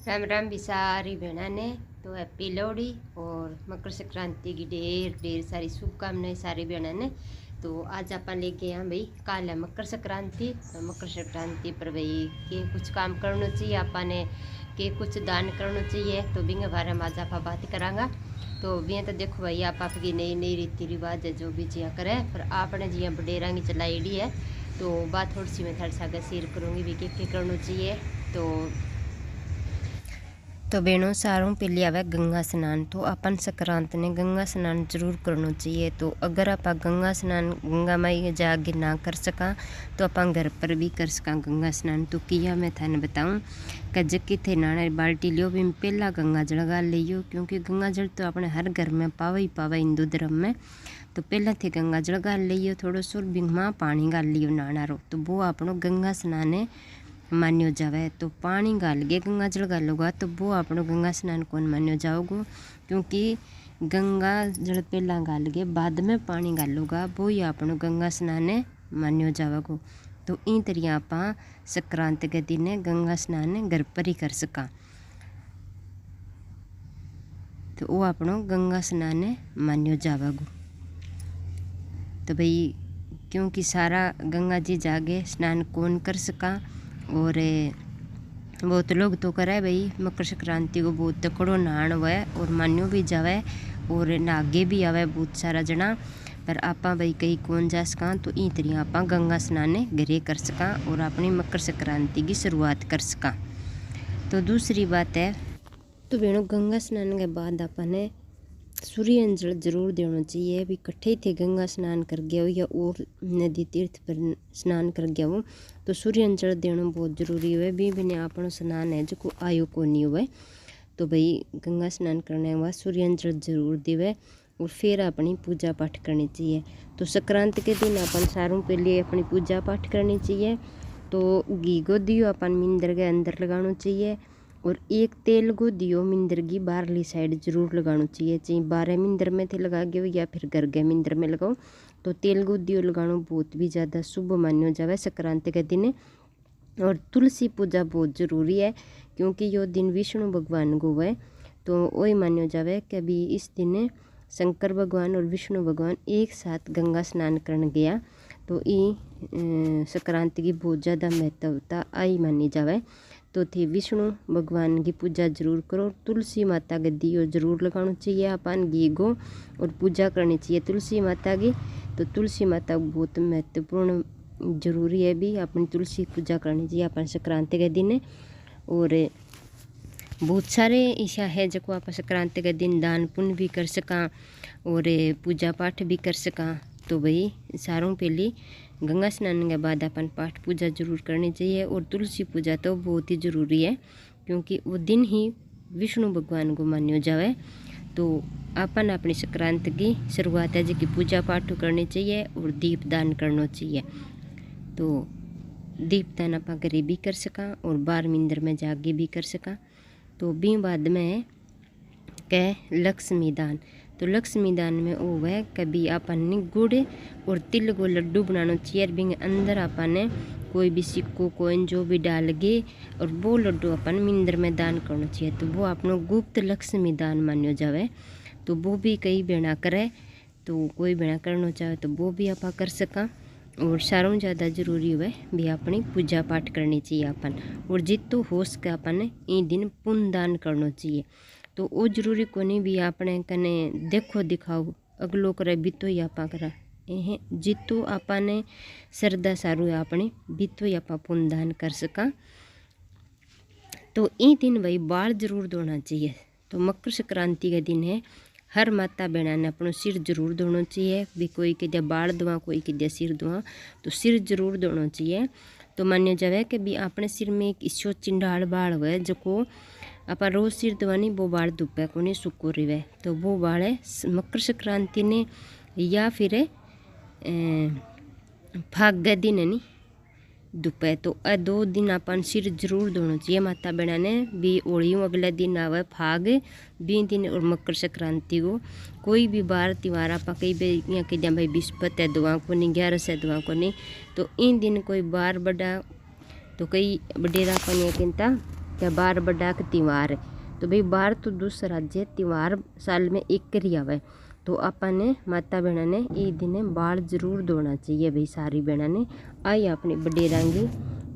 राम राम भी सारी बहना ने। तो हैप्पी लोहड़ी और मकर संक्रांति की ढेर ढेर सारी शुभकामनाएं सारी बहना ने। तो आज आप लेके हैं भाई कल है मकर संक्रांति। तो मकर संक्रांति पर भाई के कुछ काम करना चाहिए आपने के कुछ दान करना चाहिए। तो बिंगे बारे में आज आप बात करांगा। तो भी तो देखो भाई आपकी नई नई रीति रिवाज है जो भी जिया करे पर आपने जिया बडेरा की चलाईडी है। तो बात थोड़ी सी मैं थोड़ा सा शेयर करूँगी भी के करना चाहिए। तो बहनों सारों पहले आवे गंगा स्नान। तो अपन संक्रांत ने गंगा स्नान जरूर करना चाहिए। तो अगर आप गंगा स्नान गंगा माई जाके ना कर सका तो अपन घर पर भी कर सका गंगा स्नान। तो किया मैं थाने बताऊं कि जबकि थे नाना बाल्टी लियो भी पहला गंगा जल गा लियो, क्योंकि गंगा जल तो अपने हर घर में पावा ही पावा हिंदू धर्म में। तो पहला थे गंगा जल गाल लियो थोड़ो सो बिंग पानी गाल लियो नाना रो। तो वो अपनो गंगा स्नान है मान्यो जावे। तो पानी गाल के गंगा जल गालोगा तो वो आपनो गंगा स्नान कौन मान्यो जाओगो, क्योंकि गंगा जल पहला गाल के बाद में पानी गालोगा वो ही आपनो गंगा स्नान मान्यो जाओगो। तो इन तरिया आप संक्रांत के दिन गंगा स्नान घर पर ही कर सका। तो वो आपनो गंगा स्नान मान्यो जाओगो। तो भाई क्योंकि सारा गंगा जी जागे स्नान कौन कर सका और बहुत लोग तो करे भाई मकर संक्रांति को बहुत तकड़ो नहान हुआ और मान्यो भी जावे और नागे भी आवे बहुत सारा जना। पर आपा भाई कहीं कौन जा सका। तो ई तरिया आप गंगा स्नान घरे कर सका और अपनी मकर संक्रांति की शुरुआत कर सका। तो दूसरी बात है तो बहनों गंगा स्नान के बाद अपने सूर्य जल जरूर देना चाहिए। भी कट्ठे थे गंगा स्नान कर गया हो या और नदी तीर्थ पर स्नान कर गया हो तो सूर्य जल देना बहुत जरूरी हुए। भी बिने अपनो स्नान है जो आयु को नहीं हुए। तो भाई गंगा स्नान करने के बाद सूर्य जल जरूर देवे और फिर अपनी पूजा पाठ करनी चाहिए। तो संक्रांत के दिन अपन सारों के लिए अपनी पूजा पाठ करनी चाहिए। तो घी को दियो अपन मिंदर के अंदर लगाना चाहिए और एक तेल को दियो मिंदर की बाहरली साइड जरूर लगाना चाहिए। चाहे 12 मिंदर में थे लगा गए या फिर घर के मिंदर में लगाओ। तो तेल को दियो लगाना बहुत भी ज़्यादा शुभ मान्यो जावे संक्रांति के दिन। और तुलसी पूजा बहुत ज़रूरी है क्योंकि यो दिन विष्णु भगवान को है। तो वही मान्यो जावे कि अभी इस दिन शंकर भगवान और विष्णु भगवान एक साथ गंगा स्नान करने गया। तो ये संक्रांति की बहुत ज़्यादा महत्वता आई मानी जावे। तो थे विष्णु भगवान की पूजा जरूर करो। तुलसी माता के दियो जरूर लगाना चाहिए अपन घी को और पूजा करनी चाहिए तुलसी माता की। तो तुलसी माता बहुत महत्वपूर्ण जरूरी है भी अपनी तुलसी पूजा करनी चाहिए अपन संक्रांति के दिन। और बहुत सारे ऐसा है जो आप संक्रांति के दिन दान पुण्य भी कर सका और पूजा पाठ भी कर सका। तो भाई सारों पहले गंगा स्नान के बाद अपन पाठ पूजा जरूर करनी चाहिए और तुलसी पूजा तो बहुत ही ज़रूरी है क्योंकि वो दिन ही विष्णु भगवान को मान्यो जावे। तो अपन अपनी संक्रांति की शुरुआत है जिसकी पूजा पाठ करनी चाहिए और दीप दान करना चाहिए। तो दीप दान आप घरे भी कर सका और बार मिंदर में जाके भी कर सका। तो भी बाद में है कै लक्ष्मी दान। तो लक्ष्मी दान में वो है कभी अपन ने गुड़ और तिल को लड्डू बनाना चाहिए। बिंग अंदर अपन ने कोई भी सिक्को कोइन जो भी डाल गए और वो लड्डू अपन मिंदर में दान करना चाहिए। तो वो अपनो गुप्त लक्ष्मी दान मान्यो जावे। तो वो भी कई बेना करे तो कोई बेना करना चाहे तो वो भी आप कर सका। और सारों ज़्यादा जरूरी हुए भी अपनी पूजा पाठ करनी चाहिए अपन। और जितो हो सके अपन ये दिन पुण्य दान करना चाहिए। तो वो जरूरी को नहीं भी आपने कने देखो दिखाओ अगलो करे बीतो ही आपा करा जितो आपने श्रद्धा सारू है अपनी बीतो ही आपा पुण्य दान कर सका। तो ये दिन भाई बाल जरूर धोना चाहिए। तो मकर संक्रांति के दिन है हर माता बहना ने अपनो सिर जरूर धोना चाहिए। भी कोई के दिया बाल धोआ कोई के दिया सिर धोआ तो सिर जरूर धोना चाहिए। तो मान्य जावे कि भी अपने सिर में एक ईश्वर चिंडाल बाल हुए जो को आप रोज सिर धोवानी वो बाल धुपे को नहीं सुको रिवे। तो वो बाल है मकर संक्रांति ने या फिर फाग के दिन नहीं धुपे। तो 2 दिन अपन सिर जरूर धोना चाहिए माता बहना ने। भी ओलियों अगले दिन आवे फाग 20 दिन और मकर संक्रांति को कोई भी बार त्यौहार आप कई भी कि भाई बिस्पत है दुआ को नहीं 11 है दुआ को नहीं। तो इन दिन कोई बार बड़ा तो कई बडेरा अपन किंता क्या बार बड़ा के त्यौहार है। तो भाई बार तो दूसरा जे त्यौहार साल में एक करी आवे। तो अपने माता बहना ने ये दिन बाल जरूर धोना चाहिए भाई। सारी बहना ने आई अपनी बड़ी रंगी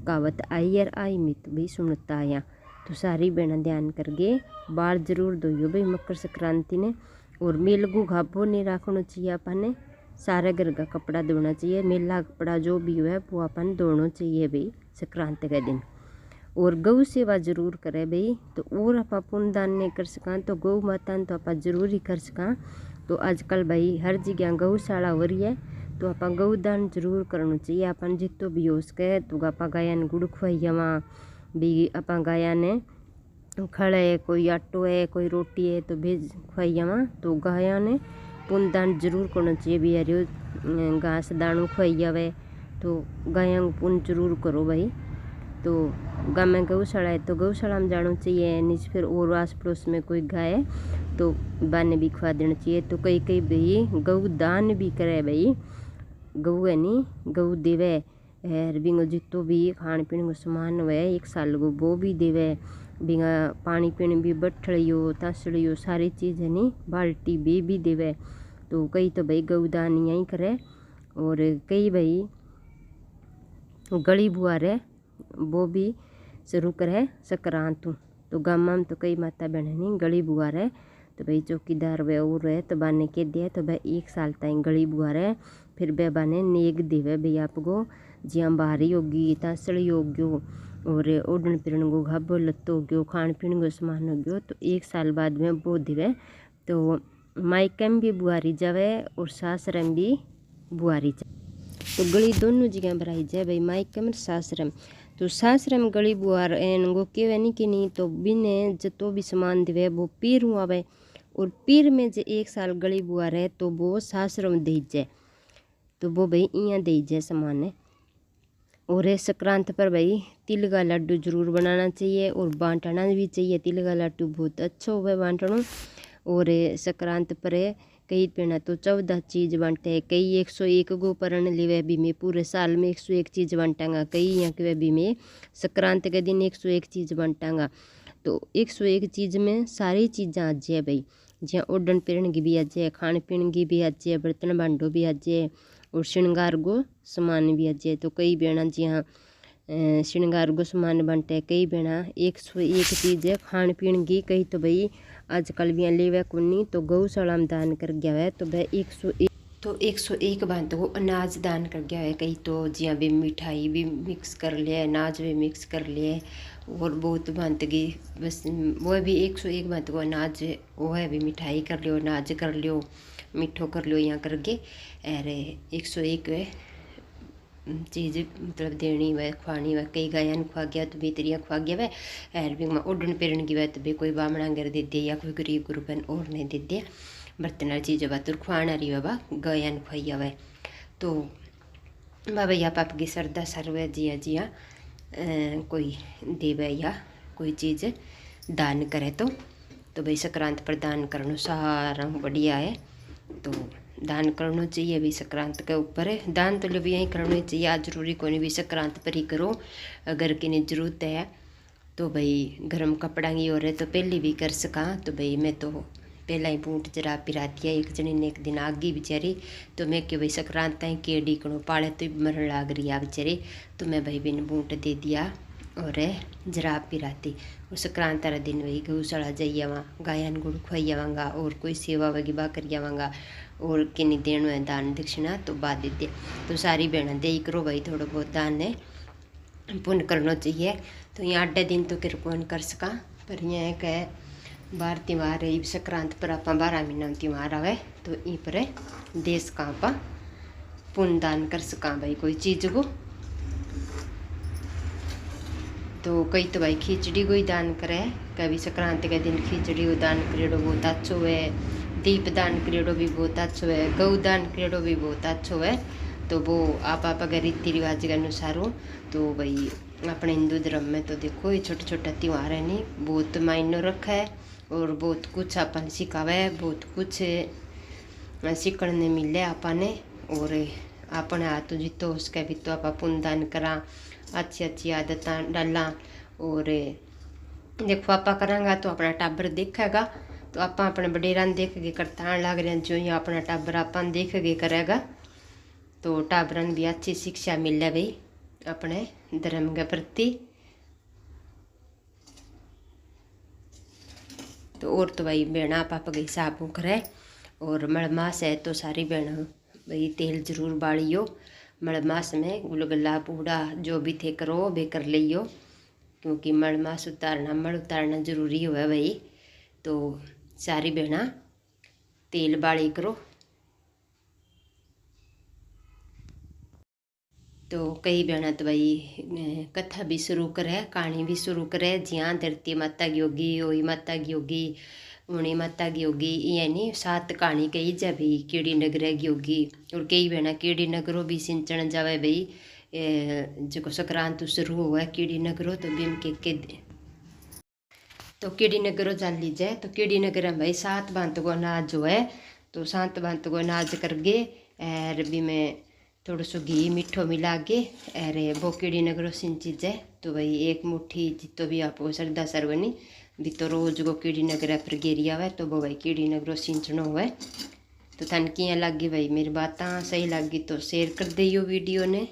कहावत आई और आई मित भाई सुनता आया। तो सारी बहना ध्यान करके बाल जरूर धोइयो भाई मकर संक्रांति ने। और मेलगू घाबो नहीं रखना चाहिए अपने। सारे घर का कपड़ा धोना चाहिए। मेला कपड़ा जो भी है वो अपन धोना चाहिए भाई संक्रांति के दिन। और गौ सेवा जरूर करे भाई। तो और आप पुण्य दान नहीं कर सका तो गौ माता तो आप जरूर ही कर सका। तो आजकल भाई हर जगह गौशाला हो रही है। तो आप गौदान जरूर करना चाहिए। अपन जितो भी हो सके तो आप गाया ने गुड़ खुआइयावा भी। आप गाया ने खड़े कोई आटो है कोई रोटी है तो भेज खुआइयावा। तो गाया ने पुण्य दान जरूर करना चाहिए भी। हरियो घास दाणो खुआइयावे तो गाया को पुण्य जरूर करो भाई। तो गाँव में गौशाला है तो गौशाला में जाना चाहिए। नीचे फिर और आस पड़ोस में कोई गाय है तो बाने भी खुआ देना चाहिए। तो कई कई भाई गौ दान भी करे भाई। गऊ है नी गऊ देवे बिंगो जितो भी खान पीने को सामान हुए 1 साल को वो भी देवे। बिंगा पानी पीने भी बठड़ियो तसड़ियो सारी चीज़ है नी बाल्टी भी देवे। तो कई तो भाई गौदान यहीं करे। और कई भाई गली बुआ रे वो भी शुरू करे संक्रांत। तो गाँव में तो कई माता बहन नहीं गली बुआ रे। तो भाई चौकीदार वे और है तो बाने के दिया तो भाई 1 साल तक गली बुआ रे। फिर बे बाने नेक देवे भाई आपको जिया बाहरी होगी तसड़ी होग्यो और ओढ़न पिरन को घाबो लत्तो हो गयो खान पीने को सामान हो गयो। तो 1 साल बाद में वो देवे। तो मायके में भी बुआरी जावे और सासरे में भी बुआरी जावे। तो गली दोनों जगह भराई जाए भाई मायके में सासरे में। तो सासरे में गली बुआर एनको केवे नहीं कि नहीं तो बिने जतो भी सामान देवे वो पीर हूँ आवे। और पीर में जो 1 साल गली बुआर है तो वो सासरे में दे जाए। तो वो भाई इं दे जाए सामान है। और संक्रांत पर भाई तिल का लड्डू जरूर बनाना चाहिए और बांटना भी चाहिए। तिल का लड्डू बहुत अच्छा हुआ बांटना। और संक्रांत पर कई पेना तो 14 चीज़ बांटे। कई 101 गो परण लेवे भी में पूरे साल में 101 चीज़ बांटांगा। कई यहाँ के भी में संक्रांत के दिन 101 चीज़ बांटांगा। तो 101 चीज़ में सारी चीज़ें आ जाए भाई। जहाँ ओढ़न पिरन की भी आ जाए खाने पीने की भी आ जाए बर्तन भांडो भी आ जाए और श्रृंगार को सामान भी आ जाए। तो कई बेना जहाँ श्रृंगार को सामान बांटे कई बेना 101 चीज़ है खान पीने की। कई तो भाई आजकल भी लेवे कोनी तो गौशाला में दान कर गया है। तो भाई 101 बांध वो अनाज दान कर गया है। कई तो जिया भी मिठाई भी मिक्स कर लिया अनाज भी मिक्स कर लिए और बहुत बांध गई बस वो भी 101 बांध को अनाज वो है भी मिठाई कर लियो अनाज कर लियो मिठो कर लियो यहाँ करके। अरे 101 चीज़ मतलब देनी वह खुआनी वह कई गायन खुआ गया तो भीतरिया खुआ गया वह। और भी ओढ़न पिरन की बात भी कोई बामणा घर दे दे या कोई गरीब गुरुबन और नहीं दे दे बर्तन चीज़ बात खुआना रही बाबा गायन खुआइया वह। तो बाबा या पाप की श्रद्धा सर्वे जिया जिया कोई देवे या कोई चीज़ दान करे। तो भाई संक्रांत पर दान करना सारा बढ़िया है। तो दान करना चाहिए भी संक्रांत के ऊपर है। दान तो भी यहीं करना चाहिए आज जरूरी को नहीं भी संक्रांत पर ही करो। अगर किन्हें जरूरत है तो भाई गर्म कपड़ा ही हो रहे तो पहले भी कर सका। तो भाई मैं तो पहला ही बूट जरा पिरा दिया एक जने ने एक दिन आगे बेचारी। तो मैं क्यों भाई संक्रांत ही के डीकणो पाले तो मरण लाग रही है बेचारी। तो मैं भाई बिन बूट दे दिया और जरा पिराती। और संक्रांत वाला दिन वही गौशाला जाइए वहाँ गायन गुड़ खुआई आवांगा और कोई सेवा वगैरह करी आवांगा और किन्नी देना है दान दक्षिणा तो बाद दे। तो सारी बहना दे करो भाई थोड़ा बहुत दान है पुण्य करना चाहिए। तो यहाँ 8 दिन तो किर कौन कर सका पर यहाँ कह बार त्यौहार है संक्रांत पर आप 12 महीना त्यौहार आवे तो इन पर देश का आप पुण्य दान कर सका भाई कोई चीज़ को। तो कई तो भाई खिचड़ी को ही दान करे कभी संक्रांति के दिन खिचड़ी को दान करेड़ो बहुत अच्छो है। दीप दान करेड़ो भी बहुत अच्छो है। गौ दान करेड़ो भी बहुत अच्छो है। तो वो आप अगर रीति रिवाज के अनुसार हो तो भाई अपने हिंदू धर्म में तो देखो ये छोटा छोटा त्यौहार है नहीं बहुत मायने रखा है और बहुत कुछ अपन सिखावा है बहुत कुछ सीखने मिले आपने। और अपने हाथ जितो उसके भी तो आप पुण्य दान करा अच्छी अच्छी आदत डाला और देखो आपा करांगा तो अपना टाबर देखेगा, तो आप अपने वडेरा देख के करता लग रहे हैं, जो ही अपना टाबर आप देख के करेगा तो टाबरन भी अच्छी शिक्षा मिले भाई अपने धर्म के प्रति। तो और तो भाई बहना आप गई साबू करे और मलमास है तो सारी बहना भाई तेल जरूर बालियो। मलमास में गुलगुला बूढ़ा जो भी थे करो वे कर लियो, क्योंकि मलमास उतारना मल उतारना जरूरी हुआ भाई। तो सारी बहना तेल बाली करो। तो कई बहना तो भाई कथा भी शुरू करे, कहानी भी शुरू करे, जिया धरती माता की होगी, ओई माता की होगी, उणी माता की होगी, यानी 7 कहानी कही जा भाई कीड़ी नगर की होगी। और कई बहना कीड़ी नगरों भी सिंचन जावे भाई, जो संक्रांत शुरू हुआ कीड़ी नगरों तो बीम के तो कीड़ी नगरों जान लीजिए। तो कीड़ी नगर में भाई 7 भांत को अनाज जो है, तो 7 भांत को अनाज करके और भी में थोड़ा सो घी मिठो मिला के अरे वो कीड़ी नगरों सिंची जाए। तो भाई 1 मुट्ठी जितो भी आपको श्रद्धा सरवनी भी तो रोज को कीड़ी नगर पर गेरिया हुआ, तो वो भाई कीड़ी नगरों सिंचनो हुआ। तो थान किया लगी भाई मेरी बात सही लगी तो शेयर कर दियो वीडियो ने।